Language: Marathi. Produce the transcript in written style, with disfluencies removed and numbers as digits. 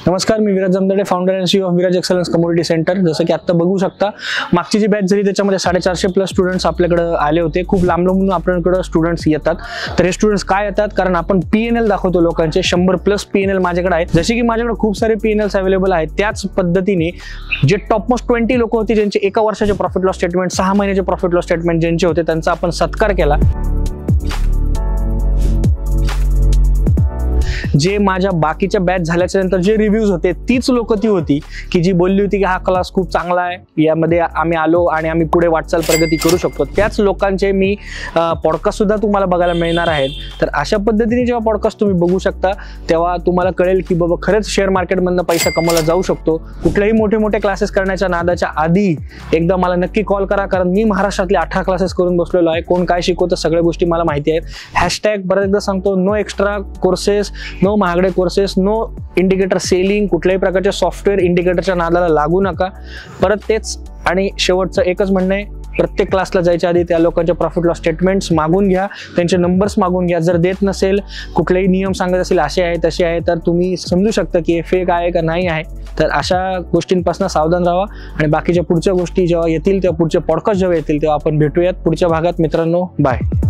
नमस्कार, मी Viraj Jamdade, founder and CEO of Viraj excellence community centre. जसं की आता बघू शकता, मागची जी बॅच झाली त्याच्यामध्ये 450 स्टुडंट्स आपल्याकडे आले होते. खूप लांब लांबून आपल्याकडे स्टुडंट्स येतात. तर हे स्टुडंट्स काय येतात, कारण आपण PNL दाखवतो लोकांचे. 100+ PNL माझ्याकडे आहेत. जसे की माझ्याकडे खूप सारे PNLs अवेलेबल आहेत, त्याच पद्धतीने जे टॉपमोस्ट 20 लोक होते ज्यांचे एका वर्षाचे प्रॉफिट लॉस स्टेटमेंट, 6 महिन्याचे प्रॉफिट लॉस स्टेटमेंट ज्यांचे होते, त्यांचा आपण सत्कार केला. जे माझ्या बाकीच्या बॅच झाल्याच्या नंतर जे रिव्ह्यूज होते, तीच लोक ती होती की जी बोलली होती की हा क्लास खूप चांगला आहे, यामध्ये आम्ही आलो आणि आम्ही पुढे वाटचाल प्रगती करू शकतो. त्याच लोकांचे मी पॉडकास्ट सुद्धा तुम्हाला बघायला मिळणार आहेत. तर अशा पद्धतीने जेव्हा पॉडकास्ट तुम्ही बघू शकता, तेव्हा तुम्हाला कळेल की बाबा खरंच शेअर मार्केटमधनं पैसा कमवला जाऊ शकतो. कुठलेही मोठे मोठे क्लासेस करण्याच्या नादाच्या आधी एकदा मला नक्की कॉल करा, कारण मी महाराष्ट्रातले 18 क्लासेस करून बसलेलो आहे. कोण काय शिकवतं सगळ्या गोष्टी मला माहिती आहेत. हॅशटॅग परत एकदा सांगतो, नो एक्स्ट्रा कोर्सेस, नो महागडे कोर्सेस, नो इंडिकेटर सेलिंग. कुठल्याही प्रकारच्या सॉफ्टवेअर इंडिकेटरच्या नादाला लागू नका. परत तेच आणि शेवटचं एकच म्हणणं आहे, प्रत्येक क्लासला जायच्या आधी त्या लोकांचे प्रॉफिट लॉस स्टेटमेंट्स मागून घ्या, त्यांचे नंबर्स मागून घ्या. जर देत नसेल, कुठलेही नियम सांगत असेल असे आहे तसे आहे, तर तुम्ही समजू शकता की हे फेक आहे का नाही आहे. तर अशा गोष्टींपासून सावधान राहा. आणि बाकीच्या पुढच्या गोष्टी जेव्हा येतील, तेव्हा पुढचे पॉडकास्ट जेव्हा येतील, तेव्हा आपण भेटूयात पुढच्या भागात. मित्रांनो, बाय.